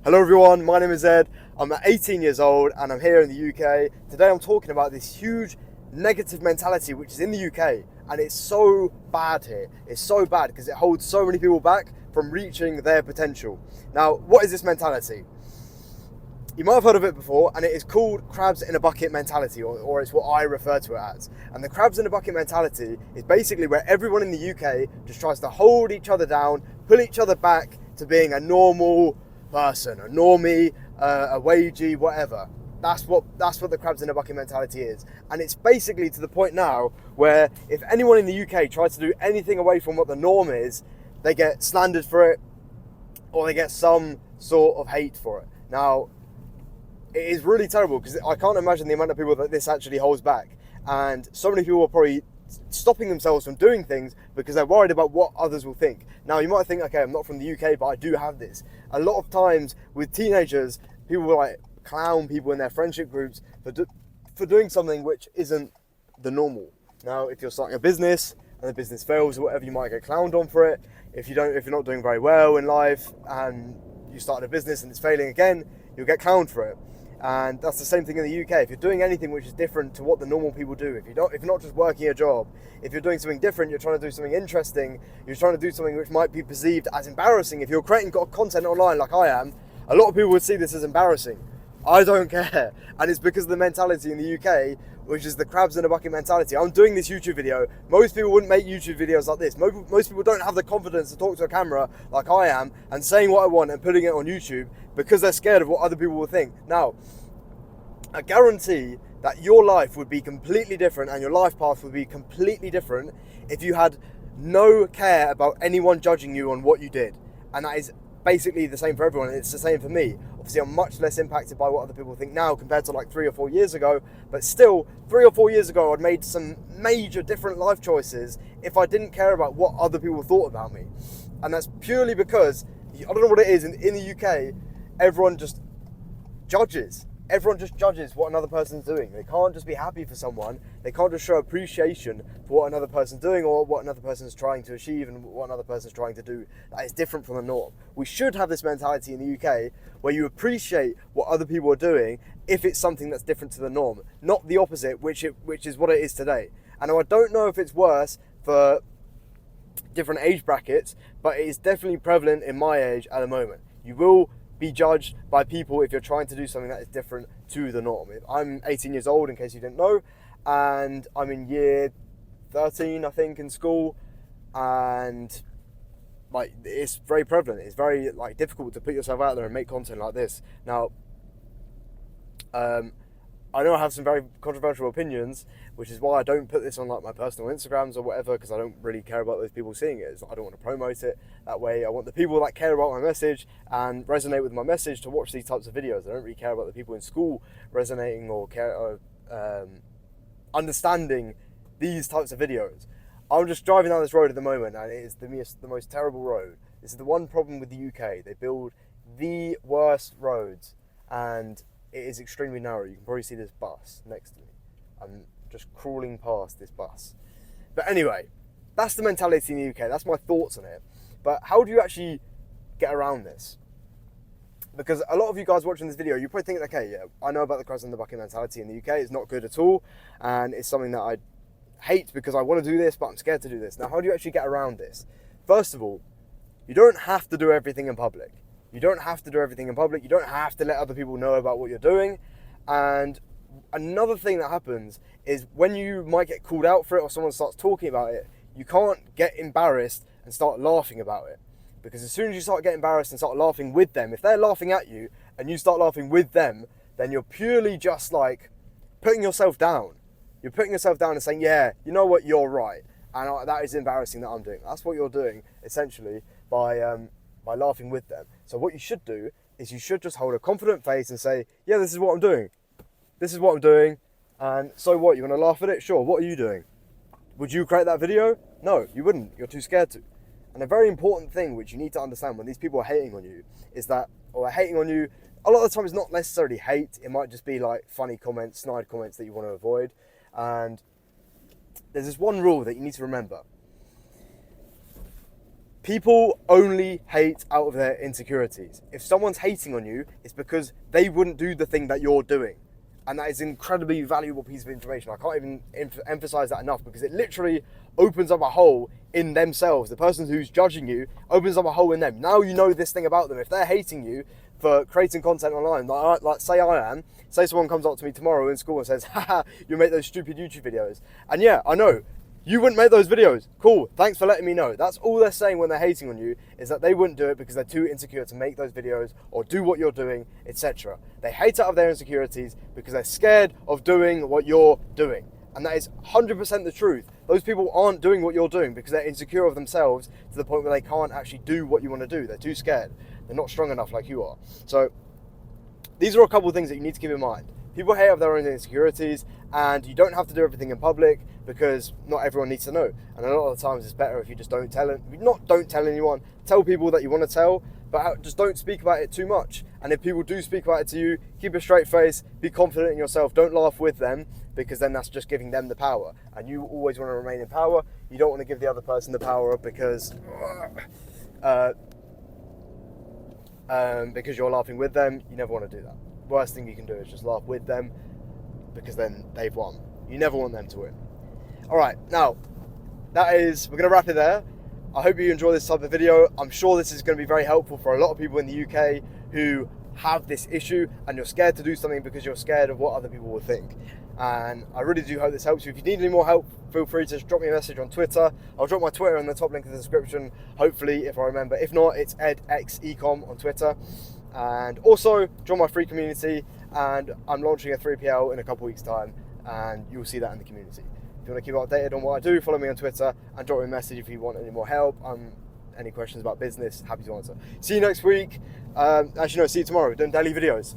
Hello everyone, my name is Ed. I'm 18 years old and I'm here in the UK. Today I'm talking about this huge negative mentality which is in the UK, and it's so bad here. It's so bad because it holds so many people back from reaching their potential. Now, what is this mentality? You might have heard of it before, and it is called crabs in a bucket mentality, or it's what I refer to it as. And the crabs in a bucket mentality is basically where everyone in the UK just tries to hold each other down, pull each other back to being a normal person, a normie, a wagey, whatever. That's what the crabs in a bucket mentality is. And it's basically to the point now where if anyone in the UK tries to do anything away from what the norm is, they get slandered for it, or they get some sort of hate for it. Now, it is really terrible because I can't imagine the amount of people that this actually holds back. And so many people are probably stopping themselves from doing things because they're worried about what others will think. Now, you might think, okay, I'm not from the UK, but I do have this. A lot of times with teenagers, people will like clown people in their friendship groups for doing something which isn't the normal. Now, if you're starting a business and the business fails or whatever, you might get clowned on for it. If you're not doing very well in life and you start a business and it's failing again, you'll get clowned for it. And that's the same thing in the UK. If you're doing anything which is different to what the normal people do, if you're not just working a job, if you're doing something different, you're trying to do something interesting, you're trying to do something which might be perceived as embarrassing. If you're creating content online like I am, a lot of people would see this as embarrassing. I don't care. And it's because of the mentality in the UK, which is the crabs in a bucket mentality. I'm doing this YouTube video. Most people wouldn't make YouTube videos like this. Most people don't have the confidence to talk to a camera like I am and saying what I want and putting it on YouTube because they're scared of what other people will think. Now, I guarantee that your life would be completely different and your life path would be completely different if you had no care about anyone judging you on what you did. And that is basically the same for everyone. It's the same for me. Obviously, I'm much less impacted by what other people think now compared to like 3 or 4 years ago. But still, 3 or 4 years ago, I'd made some major different life choices if I didn't care about what other people thought about me. And that's purely because, I don't know what it is, in the UK, everyone just judges. Everyone just judges what another person's doing. They can't just be happy for someone. They can't just show appreciation for what another person's doing or what another person's trying to achieve and what another person's trying to do. That is different from the norm. We should have this mentality in the UK where you appreciate what other people are doing if it's something that's different to the norm, not the opposite, which is what it is today. And I don't know if it's worse for different age brackets, but it is definitely prevalent in my age at the moment. You will be judged by people if you're trying to do something that is different to the norm. I'm 18 years old, in case you didn't know, and I'm in year 13, I think, in school, and like it's very prevalent. It's very like difficult to put yourself out there and make content like this. Now, I know I have some very controversial opinions, which is why I don't put this on like my personal Instagrams or whatever, because I don't really care about those people seeing it. I don't want to promote it that way. I want the people that care about my message and resonate with my message to watch these types of videos. I don't really care about the people in school resonating or understanding these types of videos. I'm just driving down this road at the moment, and it is the most terrible road. This is the one problem with the UK. They build the worst roads, and it is extremely narrow. You can probably see this bus next to me. I'm just crawling past this bus. But anyway, that's the mentality in the UK. That's my thoughts on it. But how do you actually get around this? Because a lot of you guys watching this video, you're probably thinking, okay, yeah, I know about the crabs in the bucket mentality in the UK. It's not good at all. And it's something that I hate because I want to do this, but I'm scared to do this. Now, how do you actually get around this? First of all, you don't have to do everything in public. You don't have to do everything in public. You don't have to let other people know about what you're doing. And another thing that happens is when you might get called out for it or someone starts talking about it, you can't get embarrassed and start laughing about it. Because as soon as you start getting embarrassed and start laughing with them, if they're laughing at you and you start laughing with them, then you're purely just like putting yourself down. You're putting yourself down and saying, yeah, you know what, you're right. And that is embarrassing that I'm doing. That's what you're doing, essentially, by laughing with them. So what you should do is you should just hold a confident face and say, yeah, this is what I'm doing. This is what I'm doing. And so what? You're going to laugh at it? Sure. What are you doing? Would you create that video? No, you wouldn't. You're too scared to. And a very important thing which you need to understand when these people are hating on you is that, or hating on you, a lot of the time it's not necessarily hate. It might just be like funny comments, snide comments that you want to avoid. And there's this one rule that you need to remember. People only hate out of their insecurities. If someone's hating on you, it's because they wouldn't do the thing that you're doing. And that is an incredibly valuable piece of information. I can't even emphasize that enough, because it literally opens up a hole in themselves. The person who's judging you opens up a hole in them. Now you know this thing about them. If they're hating you for creating content online, like say I am, say someone comes up to me tomorrow in school and says, haha, you make those stupid YouTube videos. And yeah, I know, you wouldn't make those videos. Cool, thanks for letting me know. That's all they're saying when they're hating on you, is that they wouldn't do it because they're too insecure to make those videos or do what you're doing, etc. They hate out of their insecurities because they're scared of doing what you're doing. And that is 100% the truth. Those people aren't doing what you're doing because they're insecure of themselves to the point where they can't actually do what you want to do. They're too scared. They're not strong enough like you are. So these are a couple of things that you need to keep in mind. People hate of their own insecurities, and you don't have to do everything in public because not everyone needs to know. And a lot of the times it's better if you just don't tell anyone, tell people that you want to tell, but just don't speak about it too much. And if people do speak about it to you, keep a straight face, be confident in yourself, don't laugh with them, because then that's just giving them the power. And you always want to remain in power. You don't want to give the other person the power because you're laughing with them. You never want to do that. Worst thing you can do is just laugh with them, because then they've won. You never want them to win. All right, now we're going to wrap it there. I hope you enjoy this type of video. I'm sure this is going to be very helpful for a lot of people in the UK who have this issue and you're scared to do something because you're scared of what other people will think. And I really do hope this helps you. If you need any more help, feel free to drop me a message on Twitter. I'll drop my Twitter in the top link in the description, hopefully, if I remember. If not, it's edxecom on Twitter. And also join my free community, and I'm launching a 3PL in a couple weeks time, and you'll see that in the community. If you want to keep updated on what I do, follow me on Twitter and drop me a message if you want any more help. Any questions about business, happy to answer. See you next week. Actually no, see you tomorrow. We're doing daily videos.